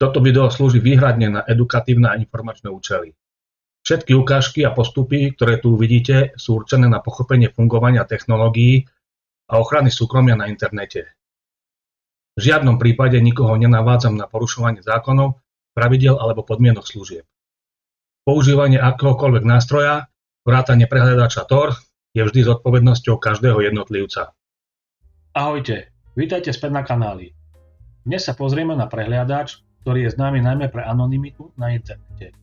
Toto video slúži výhradne na edukatívne a informačné účely. Všetky ukážky a postupy, ktoré tu uvidíte, sú určené na pochopenie fungovania technológií a ochrany súkromia na internete. V žiadnom prípade nikoho nenavádzam na porušovanie zákonov, pravidiel alebo podmienok služieb. Používanie akéhokoľvek nástroja, vrátane prehliadača Tor, je vždy zodpovednosťou každého jednotlivca. Ahojte, vítajte späť na kanáli. Dnes sa pozrieme na prehliadač, ktorý je známy najmä pre anonymitu na internete.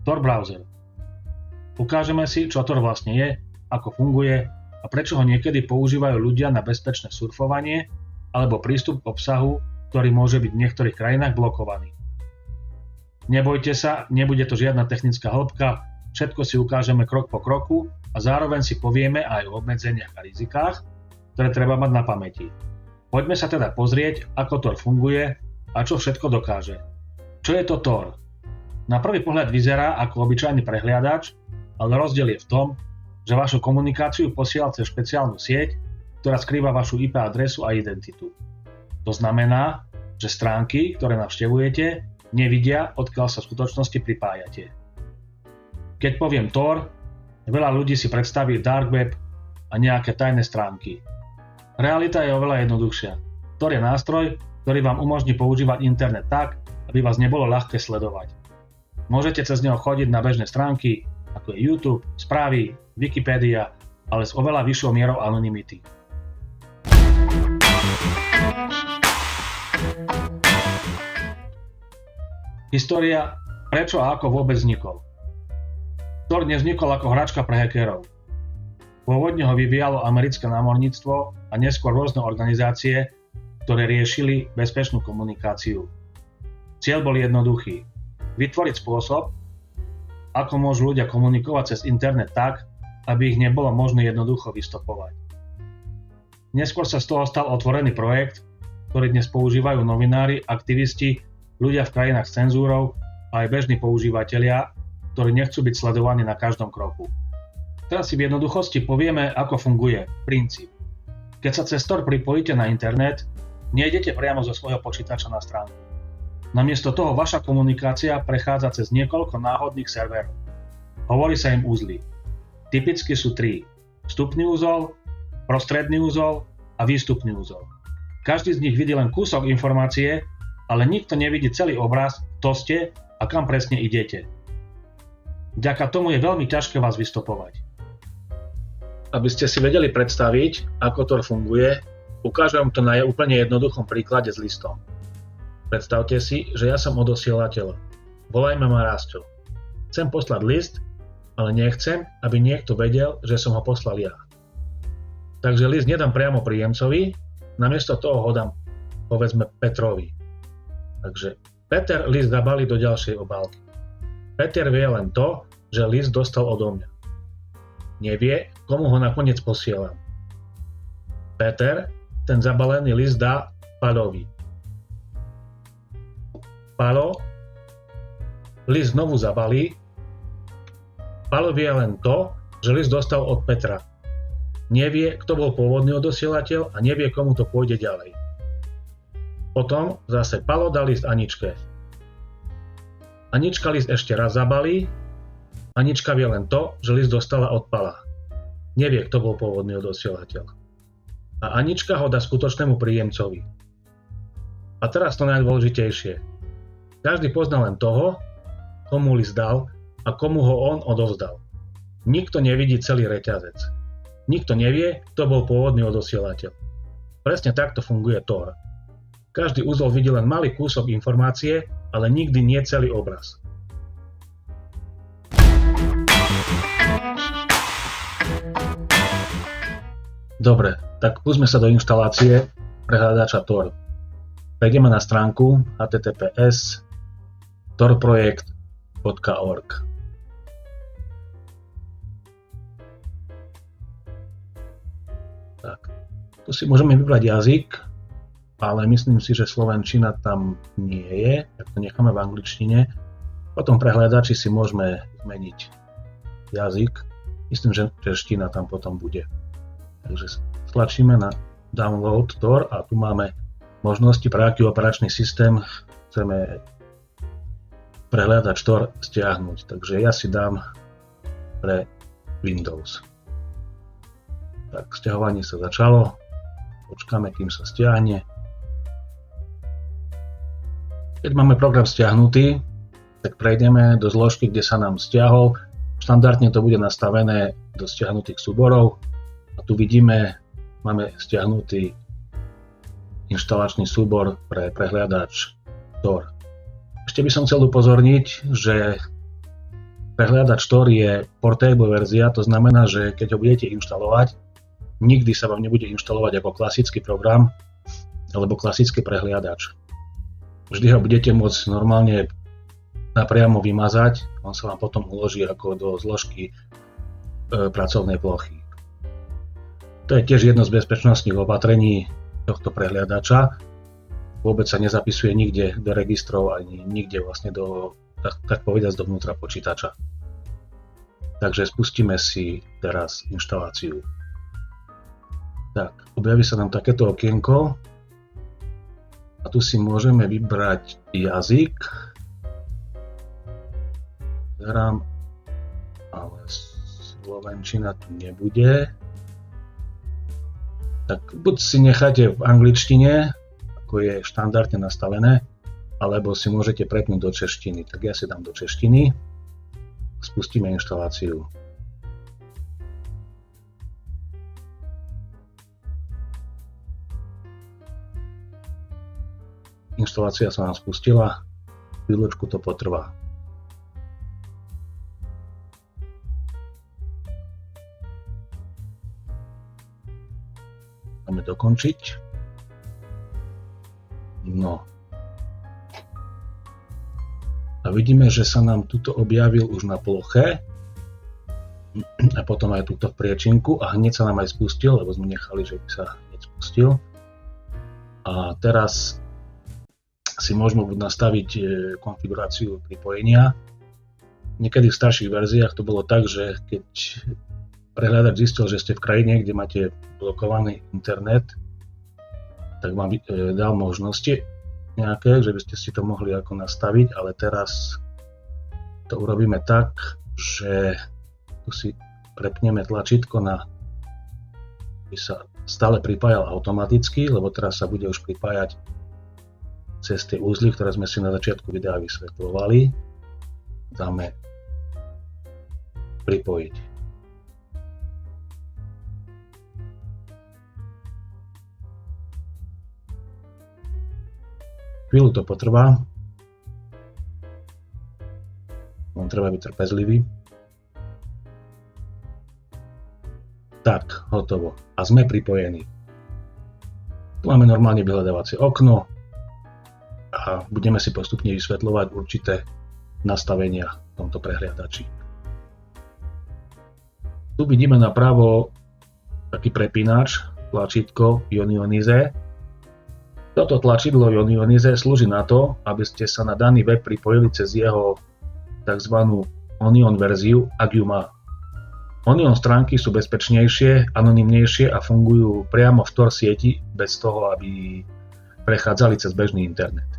Tor browser. Ukážeme si, čo Tor vlastne je, ako funguje a prečo ho niekedy používajú ľudia na bezpečné surfovanie alebo prístup k obsahu, ktorý môže byť v niektorých krajinách blokovaný. Nebojte sa, nebude to žiadna technická hĺbka, všetko si ukážeme krok po kroku a zároveň si povieme aj o obmedzeniach a rizikách, ktoré treba mať na pamäti. Poďme sa teda pozrieť, ako Tor funguje a čo všetko dokáže. Čo je to Tor? Na prvý pohľad vyzerá ako obyčajný prehliadač, ale rozdiel je v tom, že vašu komunikáciu posiela cez špeciálnu sieť, ktorá skrýva vašu IP adresu a identitu. To znamená, že stránky, ktoré navštevujete, nevidia, odkiaľ sa v skutočnosti pripájate. Keď poviem Tor, veľa ľudí si predstaví dark web a nejaké tajné stránky. Realita je oveľa jednoduchšia. Tor je nástroj, ktorý vám umožní používať internet tak, aby vás nebolo ľahké sledovať. Môžete cez neho chodiť na bežné stránky, ako je YouTube, správy, Wikipédia, ale s oveľa vyššou mierou anonymity. História, prečo a ako vôbec vznikol. Tor nevznikol ako hračka pre hackerov. Pôvodne ho vyvíjalo americké námorníctvo a neskôr rôzne organizácie, ktoré riešili bezpečnú komunikáciu. Cieľ bol jednoduchý. Vytvoriť spôsob, ako môžu ľudia komunikovať cez internet tak, aby ich nebolo možné jednoducho vystopovať. Neskôr sa z toho stal otvorený projekt, ktorý dnes používajú novinári, aktivisti, ľudia v krajinách s cenzúrou a aj bežní používatelia, ktorí nechcú byť sledovaní na každom kroku. Teraz si v jednoduchosti povieme, ako funguje princíp. Keď sa cez Tor pripojíte na internet, nejdete priamo zo svojho počítača na stránku. Namiesto toho vaša komunikácia prechádza cez niekoľko náhodných serverov. Hovorí sa im úzly. Typicky sú 3. Vstupný úzol, prostredný úzol a výstupný úzol. Každý z nich vidí len kúsok informácie, ale nikto nevidí celý obraz, kto ste a kam presne idete. Vďaka tomu je veľmi ťažké vás vystopovať. Aby ste si vedeli predstaviť, ako Tor funguje, ukážem to na úplne jednoduchom príklade s listom. Predstavte si, že ja som odosielateľ. Volajme ma Rásťo. Chcem poslať list, ale nechcem, aby niekto vedel, že som ho poslal ja. Takže list nedám priamo príjemcovi, namiesto toho ho dám, povedzme, Petrovi. Takže Peter list zabalí do ďalšej obálky. Peter vie len to, že list dostal odo mňa. Nevie, komu ho nakoniec posielam. Peter ten zabalený list dá Palovi. Palo list znovu zabalí. Palo vie len to, že list dostal od Petra. Nevie, kto bol pôvodný odosielateľ a nevie, komu to pôjde ďalej. Potom zase Palo dá list Aničke. Anička list ešte raz zabalí. Anička vie len to, že list dostala od Pala. Nevie, kto bol pôvodný odosielateľ. A Anička ho dá skutočnému príjemcovi. A teraz to najdôležitejšie. Každý pozná len toho, komu list dal a komu ho on odovzdal. Nikto nevidí celý reťazec. Nikto nevie, kto bol pôvodný odosielateľ. Presne takto funguje Tor. Každý úzol vidí len malý kúsok informácie, ale nikdy nie celý obraz. Dobre, tak pustíme sa do inštalácie prehliadača Tor. Prejdeme na stránku https://torprojekt.org. Tak, tu si môžeme vybrať jazyk, ale myslím si, že slovenčina tam nie je, tak to necháme v angličtine. Potom prehliadači si môžeme zmeniť jazyk. Myslím, že čeština tam potom bude. Takže stlačíme na download Tor a tu máme možnosti, pre aký operačný systém chceme prehliadač Tor stiahnuť. Takže ja si dám pre Windows. Tak, stiahovanie sa začalo. Počkáme, kým sa stiahne. Keď máme program stiahnutý, tak prejdeme do zložky, kde sa nám stiahol. Štandardne to bude nastavené do stiahnutých súborov. A tu vidíme, máme stiahnutý inštalačný súbor pre prehliadač Tor. Ešte by som chcel upozorniť, že prehliadač Tor je portable verzia, to znamená, že keď ho budete inštalovať, nikdy sa vám nebude inštalovať ako klasický program alebo klasický prehliadač. Vždy ho budete môcť normálne napriamo vymazať, on sa vám potom uloží ako do zložky pracovnej plochy. To je tiež jedno z bezpečnostných opatrení tohto prehliadača. Vôbec sa nezapisuje nikde do registrov ani nikde vlastne do, tak povedať, dovnútra počítača. Takže spustíme si teraz inštaláciu. Tak, objaví sa nám takéto okienko a tu si môžeme vybrať jazyk. Zerám, ale slovenčina tu nebude. Tak buď si necháte v angličtine, ako je štandardne nastavené, alebo si môžete prepnúť do češtiny. Tak ja si dám do češtiny. Spustíme inštaláciu. Inštalácia sa nám spustila. Chvíľočku to potrvá. Máme dokončiť. No. A vidíme, že sa nám tuto objavil už na ploche a potom aj túto v priečinku a hneď sa nám aj spustil, lebo sme nechali, že by sa hneď spustil. A teraz si môžeme buď nastaviť konfiguráciu pripojenia. Niekedy v starších verziách to bolo tak, že keď prehľadač zistil, že ste v krajine, kde máte blokovaný internet, tak vám dal možnosti nejaké, že by ste si to mohli ako nastaviť, ale teraz to urobíme tak, že tu si prepneme tlačítko na, aby sa stále pripájal automaticky, lebo teraz sa bude už pripájať cez tie úzly, ktoré sme si na začiatku videa vysvetľovali. Dáme pripojiť. Chvíľu to potrvá. Treba byť trpezlivý. Tak, hotovo. A sme pripojení. Tu máme normálne vyhľadávacie okno a budeme si postupne vysvetľovať určité nastavenia v tomto prehliadači. Tu vidíme napravo taký prepínač, tlačítko Ionize. Toto tlačidlo Ionize slúži na to, aby ste sa na daný web pripojili cez jeho tzv. Onion verziu, ak ju má. Onion stránky sú bezpečnejšie, anonymnejšie a fungujú priamo v Tor sieti bez toho, aby prechádzali cez bežný internet.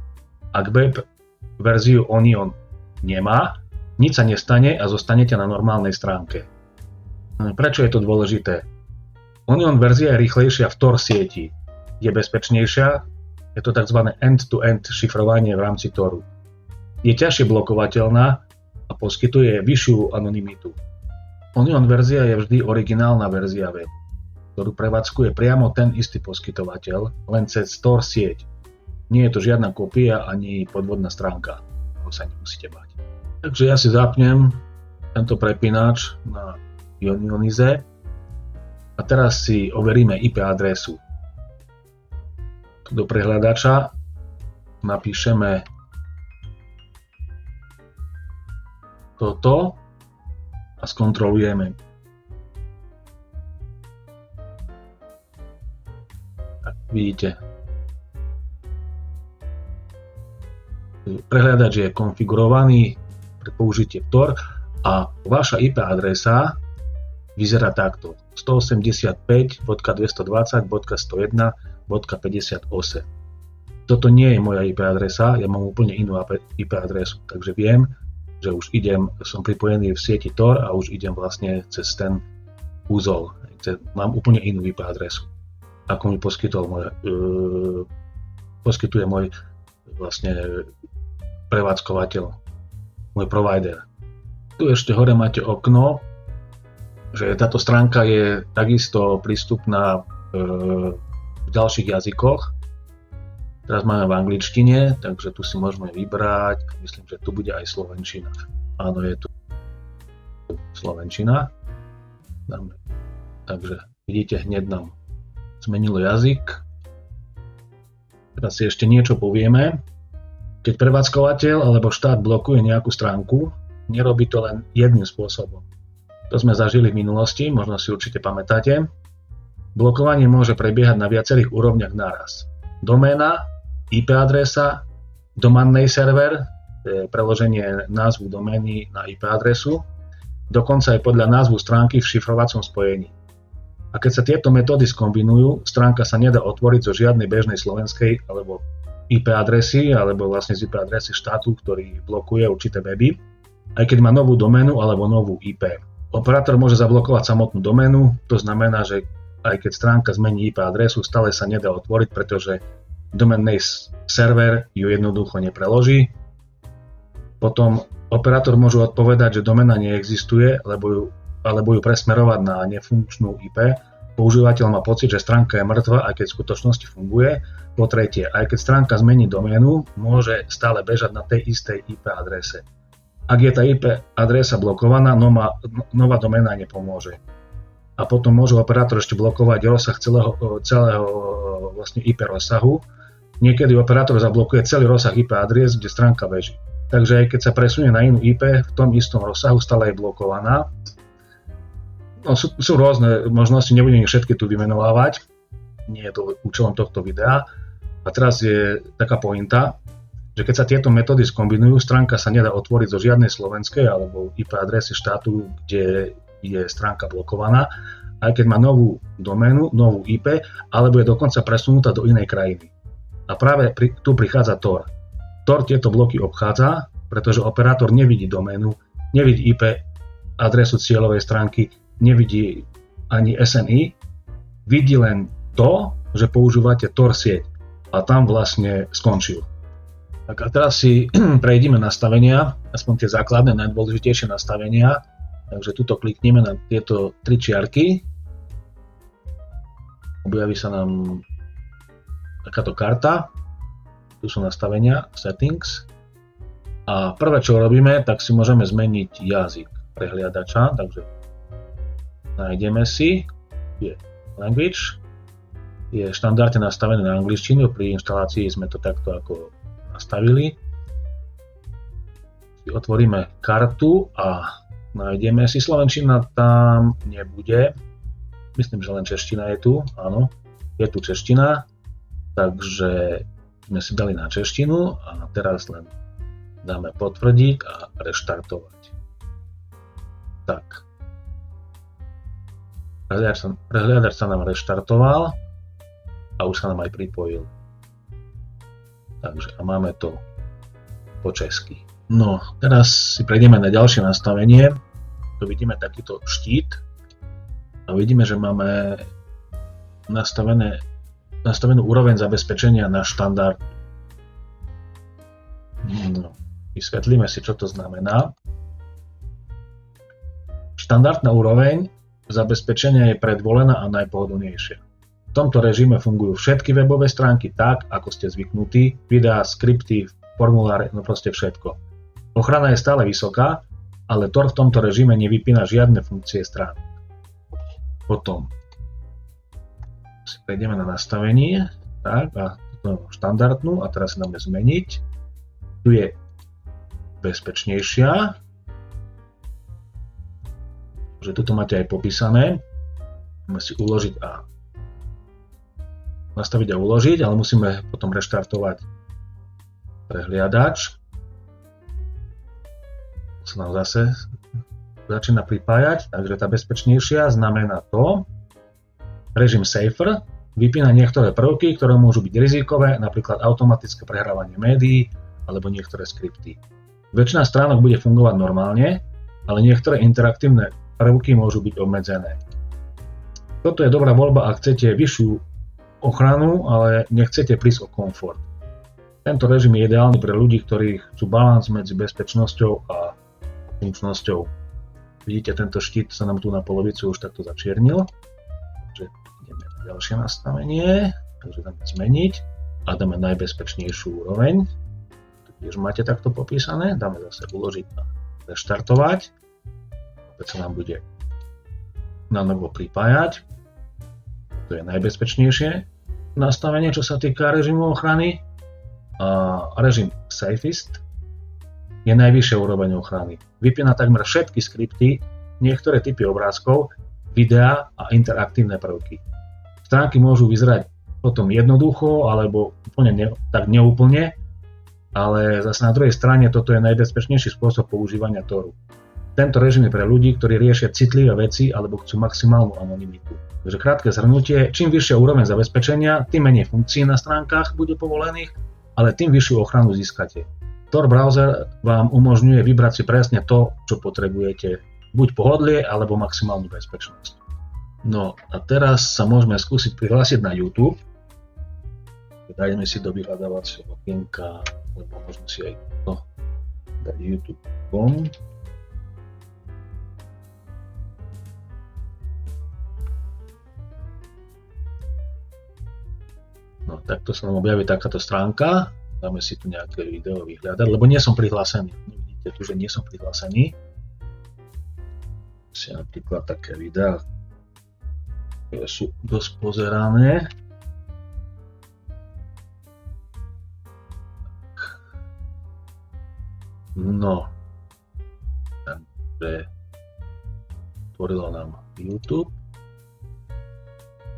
Ak web verziu Onion nemá, nič sa nestane a zostanete na normálnej stránke. Prečo je to dôležité? Onion verzia je rýchlejšia v Tor sieti, je bezpečnejšia, je to tzv. End-to-end šifrovanie v rámci Toru. Je ťažšie blokovateľná a poskytuje vyššiu anonymitu. Onion verzia je vždy originálna verzia webu, ktorú prevádzkuje priamo ten istý poskytovateľ, len cez Tor sieť. Nie je to žiadna kópia ani podvodná stránka, toho sa nemusíte báť. Takže ja si zapnem tento prepínač na Ionize a teraz si overíme IP adresu. Tu do prehľadača napíšeme toto a skontrolujeme. Tak vidíte. Prehľadač je konfigurovaný pre použitie Tor a vaša IP adresa vyzerá takto: 185.220.101.58. toto nie je moja IP adresa, ja mám úplne inú IP adresu, takže viem, že už som pripojený v sieti Tor a už idem vlastne cez ten úzol. Mám úplne inú IP adresu, ako mi poskytuje môj vlastne prevádzkovateľ, môj provider. Tu ešte hore máte okno, že táto stránka je takisto prístupná v ďalších jazykoch. Teraz máme v angličtine, takže tu si môžeme vybrať. Myslím, že tu bude aj slovenčina. Áno, je tu slovenčina. Takže vidíte, hneď nám zmenilo jazyk. Teraz si ešte niečo povieme. Keď prevádzkovateľ alebo štát blokuje nejakú stránku, nerobí to len jedným spôsobom. To sme zažili v minulosti, možno si určite pamätáte. Blokovanie môže prebiehať na viacerých úrovniach naraz. Doména, IP adresa, domain name server, preloženie názvu domény na IP adresu, dokonca aj podľa názvu stránky v šifrovacom spojení. A keď sa tieto metódy skombinujú, stránka sa nedá otvoriť zo žiadnej bežnej slovenskej alebo IP adresy, alebo vlastne z IP adresy štátu, ktorý blokuje určité weby, aj keď má novú doménu alebo novú IP. Operátor môže zablokovať samotnú doménu, to znamená, že aj keď stránka zmení IP adresu, stále sa nedá otvoriť, pretože domain name server ju jednoducho nepreloží. Potom operátor môže odpovedať, že doména neexistuje, alebo ju presmerovať na nefunkčnú IP. Používateľ má pocit, že stránka je mŕtva, aj keď v skutočnosti funguje. Po tretie, aj keď stránka zmení doménu, môže stále bežať na tej istej IP adrese. Ak je tá IP adresa blokovaná, nová doména nepomôže. A potom môže operátor ešte blokovať rozsah celého vlastne IP rozsahu. Niekedy operátor zablokuje celý rozsah IP adries, kde stránka beží. Takže aj keď sa presunie na inú IP, v tom istom rozsahu stále je blokovaná. No, sú rôzne možnosti, nebudem ich všetky tu vymenovávať. Nie je to účelom tohto videa. A teraz je taká pointa, že keď sa tieto metódy skombinujú, stránka sa nedá otvoriť zo žiadnej slovenskej alebo IP adresy štátu, kde je stránka blokovaná, aj keď má novú doménu, novú IP, alebo je dokonca presunutá do inej krajiny. A práve tu prichádza Tor. Tor tieto bloky obchádza, pretože operátor nevidí doménu, nevidí IP adresu cieľovej stránky, nevidí ani SNI, vidí len to, že používate Tor sieť. A tam vlastne skončil. Tak a teraz si prejdeme nastavenia, aspoň tie základné, najdôležitejšie nastavenia. Takže tuto klikneme na tieto tri čiarky. Objaví sa nám takáto karta. Tu sú nastavenia, settings. A prvé, čo robíme, tak si môžeme zmeniť jazyk prehliadača. Takže nájdeme si, je language. Je štandardne nastavené na angličtinu, pri inštalácii sme to takto ako nastavili. Otvoríme kartu a nájdeme si, slovenčina tam nebude, myslím, že len čeština je tu, áno, je tu čeština, takže sme si dali na češtinu a teraz len dáme potvrdiť a reštartovať. Tak. Prehliadač sa nám reštartoval a už sa nám aj pripojil. Takže a máme to po česky. No, teraz si prejdeme na ďalšie nastavenie. Tu vidíme takýto štít a vidíme, že máme nastavenú úroveň zabezpečenia na štandard. No, vysvetlíme si, čo to znamená. Štandardná úroveň zabezpečenia je predvolená a najpohodlnejšia. V tomto režime fungujú všetky webové stránky tak, ako ste zvyknutí, videá, skripty, formuláre, no proste všetko. Ochrana je stále vysoká, ale Tor v tomto režime nevypína žiadne funkcie strán. Potom si prejdeme na nastavenie, tak a štandardnú a teraz si dáme zmeniť. Tu je bezpečnejšia, že tuto máte aj popísané. Môžeme si uložiť a nastaviť a uložiť, ale musíme potom reštartovať prehliadač. Sa nám zase začína pripájať, takže tá bezpečnejšia znamená to, režim Safer, vypína niektoré prvky, ktoré môžu byť rizikové, napríklad automatické prehrávanie médií alebo niektoré skripty. Väčšina stránok bude fungovať normálne, ale niektoré interaktívne prvky môžu byť obmedzené. Toto je dobrá voľba, ak chcete vyššiu ochranu, ale nechcete prísť o komfort. Tento režim je ideálny pre ľudí, ktorí chcú balans medzi bezpečnosťou a funkčnosťou. Vidíte, tento štít sa nám tu na polovicu už takto začiernil. Takže ideme na ďalšie nastavenie, takže dáme zmeniť a dáme najbezpečnejšiu úroveň. Tiež máte takto popísané, dáme zase uložiť a reštartovať. Opäť sa nám bude na novo pripájať. To je najbezpečnejšie nastavenie, čo sa týka režimu ochrany. A režim Safest je najvyššia úroveň ochrany. Vypína takmer všetky skripty, niektoré typy obrázkov, videa a interaktívne prvky. Stránky môžu vyzerať potom jednoducho alebo úplne tak neúplne, ale zase na druhej strane toto je najbezpečnejší spôsob používania Toru. Tento režim je pre ľudí, ktorí riešia citlivé veci alebo chcú maximálnu anonymitu. Takže krátke zhrnutie, čím vyššia úroveň zabezpečenia, tým menej funkcií na stránkach bude povolených, ale tým vyššiu ochranu získate. Tor browser vám umožňuje vybrať si presne to, čo potrebujete. Buď pohodlie, alebo maximálnu bezpečnosť. No a teraz sa môžeme skúsiť prihlásiť na YouTube. Dajme si do vyhľadávacieho okienka, lebo môžeme si aj to dať youtube.com. No, takto sa nám objaví takáto stránka. Dáme si tu nejaké video vyhľadať, lebo nie som prihlásený. Vidíte tu, že nie som prihlásený. Si napríklad také videá, ktoré sú dosť pozerané. No. Takže tvorilo nám YouTube.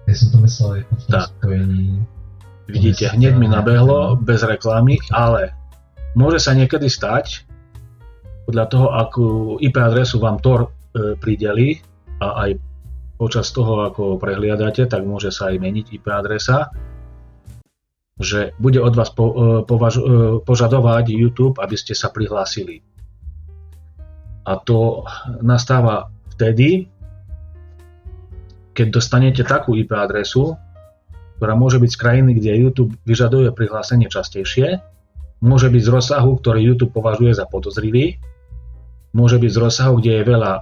Ja som to myslel aj v tom spojení. Vidíte, hneď mi nabehlo bez reklamy, ale môže sa niekedy stať, podľa toho, akú IP adresu vám Tor prideli a aj počas toho, ako prehliadate, tak môže sa aj meniť IP adresa, že bude od vás požadovať YouTube, aby ste sa prihlásili. A to nastáva vtedy, keď dostanete takú IP adresu, ktorá môže byť z krajiny, kde YouTube vyžaduje prihlásenie častejšie, môže byť z rozsahu, ktorý YouTube považuje za podozrivý, môže byť z rozsahu, kde je veľa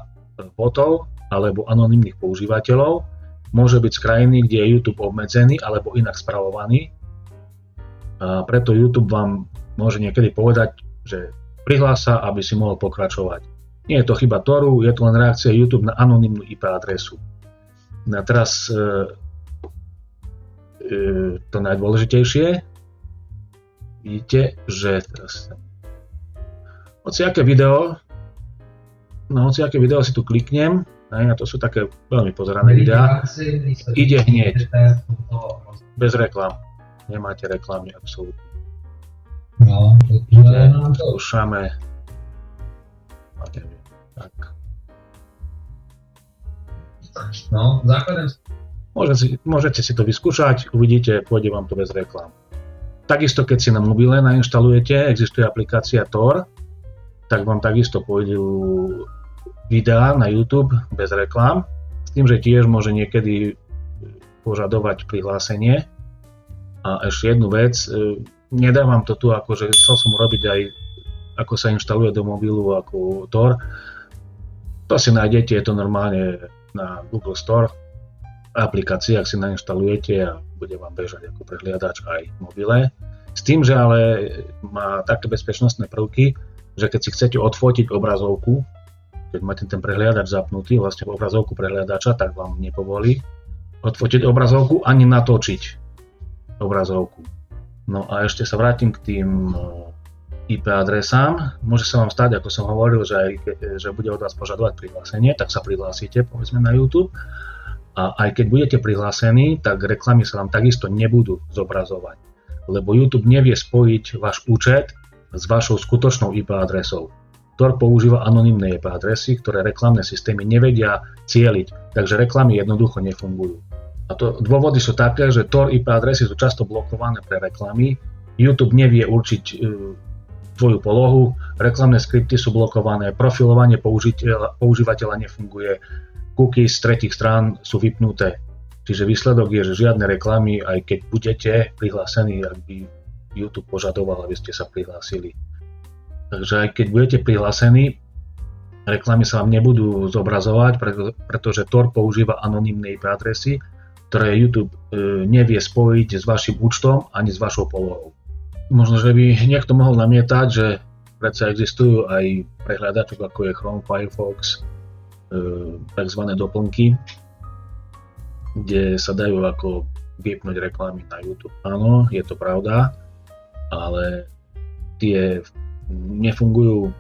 botov alebo anonymných používateľov, môže byť z krajiny, kde je YouTube obmedzený alebo inak spravovaný. A preto YouTube vám môže niekedy povedať, že prihlás sa, aby si mohol pokračovať. Nie je to chyba Toru, je to len reakcia YouTube na anonymnú IP adresu. A teraz to najdôležitejšie, vidíte, že teraz hociaké video si tu kliknem, a to sú také veľmi pozerané videá, ide hneď, bez reklám, nemáte reklamy absolútne. No, skúšame, tak. No, základom. Môžete si to vyskúšať, uvidíte, pôjde vám to bez reklám. Takisto, keď si na mobile nainštalujete, existuje aplikácia Tor, tak vám takisto pôjdu videá na YouTube bez reklám, s tým, že tiež môže niekedy požadovať prihlásenie. A ešte jednu vec, nedávam to tu, akože chcel som urobiť aj, ako sa inštaluje do mobilu, ako Tor. To si nájdete, je to normálne na Google Store. Aplikácie, ak si nainštalujete a bude vám bežať ako prehliadač aj v mobile. S tým, že ale má také bezpečnostné prvky, že keď si chcete odfotiť obrazovku, keď máte ten prehliadač zapnutý, vlastne obrazovku prehliadača, tak vám nepovolí odfotiť obrazovku ani natočiť obrazovku. No a ešte sa vrátim k tým IP adresám. Môže sa vám stať, ako som hovoril, že bude od vás požadovať prihlásenie, tak sa prihlásite, povedzme, na YouTube. A aj keď budete prihlásení, tak reklamy sa vám takisto nebudú zobrazovať, lebo YouTube nevie spojiť váš účet s vašou skutočnou IP adresou. Tor používa anonymné IP adresy, ktoré reklamné systémy nevedia cieliť, takže reklamy jednoducho nefungujú. A to dôvody sú také, že Tor IP adresy sú často blokované pre reklamy, YouTube nevie určiť tvoju polohu, reklamné skripty sú blokované, profilovanie používateľa nefunguje, cookies z tretích strán sú vypnuté. Čiže výsledok je, že žiadne reklamy, aj keď budete prihlásení, ak by YouTube požadoval, aby ste sa prihlásili. Takže aj keď budete prihlásení, reklamy sa vám nebudú zobrazovať, pretože Tor používa anonymné IP adresy, ktoré YouTube nevie spojiť s vašim účtom ani s vašou polohou. Možno, že by niekto mohol namietať, že predsa existujú aj prehľadačok ako je Chrome, Firefox, tzv. Doplnky, kde sa dajú ako vypnúť reklamy na YouTube. Áno, je to pravda, ale tie nefungujú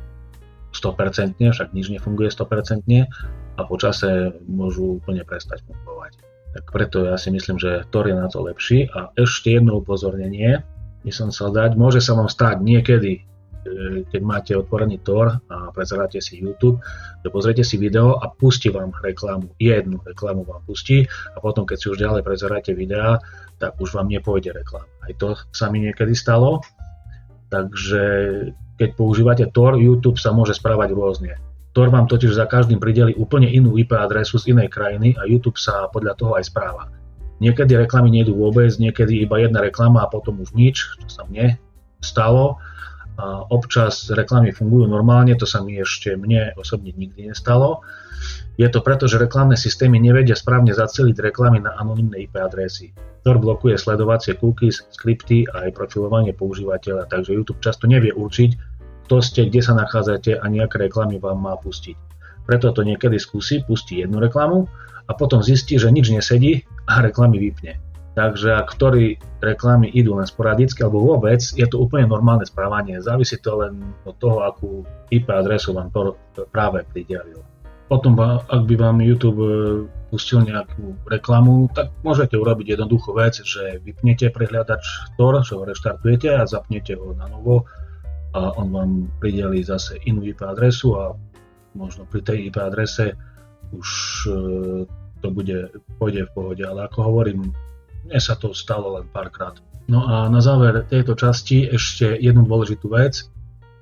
100%, však nič nefunguje 100% a po čase môžu úplne prestať fungovať. Tak preto ja si myslím, že Tor je na to lepší. A ešte jedno upozornenie by som chcel dať. Môže sa vám stať niekedy, keď máte otvorený Tor a prezeráte si YouTube, že pozriete si video a pustí vám reklamu. Jednu reklamu vám pustí a potom, keď si už ďalej prezeráte videá, tak už vám nepôjde reklama. Aj to sa mi niekedy stalo. Takže keď používate Tor, YouTube sa môže správať rôzne. Tor vám totiž za každým prideli úplne inú IP adresu z inej krajiny a YouTube sa podľa toho aj správa. Niekedy reklamy nejdú vôbec, niekedy iba jedna reklama a potom už nič, čo sa mne stalo. A občas reklamy fungujú normálne, to sa mi ešte mne osobne nikdy nestalo. Je to preto, že reklamné systémy nevedia správne zaceliť reklamy na anonymné IP adresy. Tor blokuje sledovacie cookies, skripty a aj profilovanie používateľa, takže YouTube často nevie určiť, kto ste, kde sa nachádzate a nejaké reklamy vám má pustiť. Preto to niekedy skúsi, pustí jednu reklamu a potom zistí, že nič nesedí a reklamy vypne. Takže ak ktorí reklamy idú len sporadicky alebo vôbec, je to úplne normálne správanie. Závisí to len od toho, akú IP adresu vám Tor práve pridelil. Potom, ak by vám YouTube pustil nejakú reklamu, tak môžete urobiť jednoduchú vec, že vypnete prehliadač Tor, že ho reštartujete a zapnete ho na novo a on vám pridelí zase inú IP adresu a možno pri tej IP adrese už to pôjde v pohode, ale ako hovorím, mne sa to stalo len párkrát. No a na záver tejto časti ešte jednu dôležitú vec.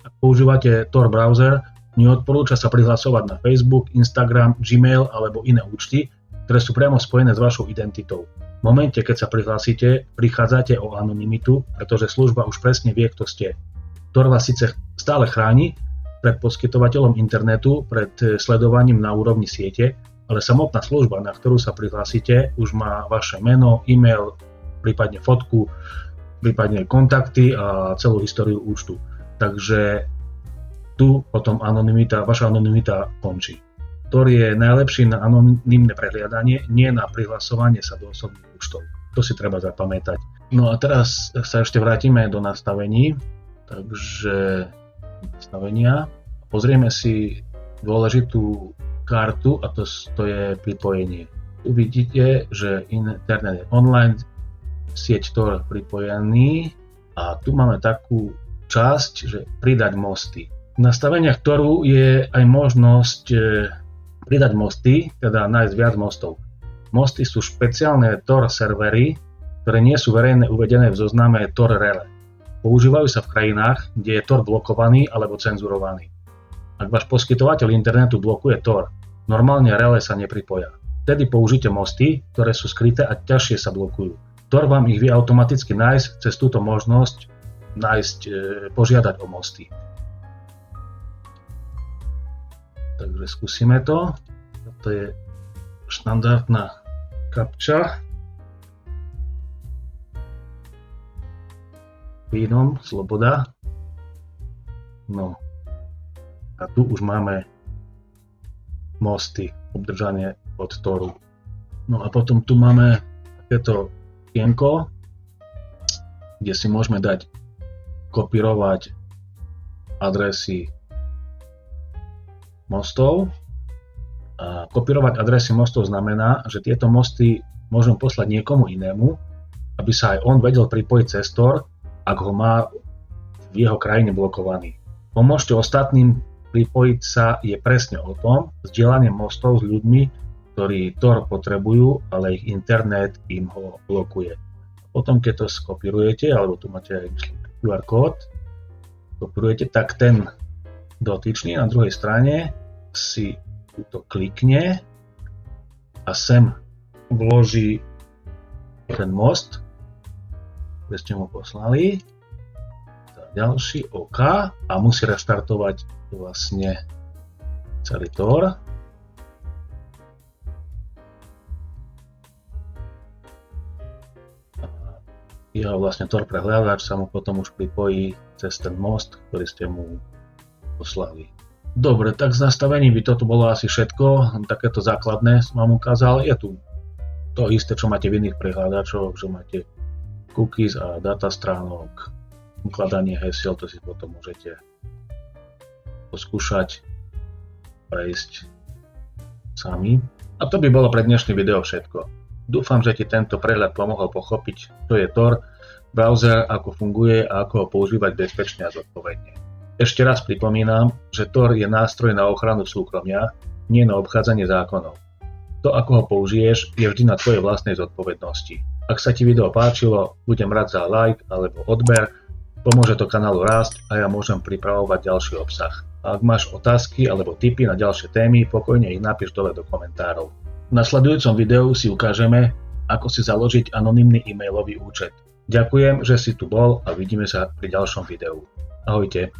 Ak používate Tor browser, neodporúča sa prihlasovať na Facebook, Instagram, Gmail alebo iné účty, ktoré sú priamo spojené s vašou identitou. V momente, keď sa prihlásite, prichádzate o anonymitu, pretože služba už presne vie, kto ste. Tor vás síce stále chráni pred poskytovateľom internetu, pred sledovaním na úrovni siete, ale samotná služba, na ktorú sa prihlásite, už má vaše meno, e-mail, prípadne fotku, prípadne kontakty a celú históriu účtu. Takže tu potom vaša anonymita končí. Tor je najlepší na anonymné prehliadanie, nie na prihlasovanie sa do osobných účtov. To si treba zapamätať. No a teraz sa ešte vrátime do nastavení. Takže nastavenia. Pozrieme si dôležitú kartu a to je pripojenie. Tu vidíte, že internet je online, sieť Tor pripojený a tu máme takú časť, že pridať mosty. V nastaveniach Toru je aj možnosť pridať mosty, teda nájsť viac mostov. Mosty sú špeciálne Tor servery, ktoré nie sú verejne uvedené v zozname Tor Rele. Používajú sa v krajinách, kde je Tor blokovaný alebo cenzurovaný. Ak váš poskytovateľ internetu blokuje Tor, normálne Rele sa nepripoja. Vtedy použite mosty, ktoré sú skryté a ťažšie sa blokujú. Tor vám ich vie automaticky nájsť cez túto možnosť požiadať o mosty. Takže skúsime to. Toto je štandardná kapča. Freedom, sloboda. No. A tu už máme mosty obdržanie od Toru. No a potom tu máme takéto okienko, kde si môžeme dať kopírovať adresy mostov. A kopírovať adresy mostov znamená, že tieto mosty môžem poslať niekomu inému, aby sa aj on vedel pripojiť cez Tor, ak ho má v jeho krajine blokovaný. Pomôžte ostatným pripojiť sa je presne o tom, zdieľanie mostov s ľuďmi, ktorí Tor potrebujú, ale ich internet im ho blokuje. Potom, keď to skopírujete, alebo tu máte aj QR kód, kopírujete, tak ten dotyčný na druhej strane si to klikne a sem vloží ten most, ktorý ste mu poslali, ďalší OK a musí reštartovať vlastne celý Tor. Jeho vlastne Tor prehľadač sa mu potom už pripojí cez ten most, ktorý ste mu poslali. Dobre, tak z nastavení by toto bolo asi všetko, takéto základné som vám ukázal. Je tu to isté, čo máte v iných prehľadačoch, že máte cookies a data stránok, ukladanie hesiel, to si potom môžete poskúšať prejsť sami. A to by bolo pre dnešný video všetko. Dúfam, že ti tento prehľad pomohol pochopiť, čo je Tor, browser, ako funguje a ako ho používať bezpečne a zodpovedne. Ešte raz pripomínam, že Tor je nástroj na ochranu súkromia, nie na obchádzanie zákonov. To, ako ho použiješ, je vždy na tvojej vlastnej zodpovednosti. Ak sa ti video páčilo, budem rád za like alebo odber, pomôže to kanálu rásť a ja môžem pripravovať ďalší obsah. A ak máš otázky alebo tipy na ďalšie témy, pokojne ich napíš dole do komentárov. V nasledujúcom videu si ukážeme, ako si založiť anonymný e-mailový účet. Ďakujem, že si tu bol a vidíme sa pri ďalšom videu. Ahojte.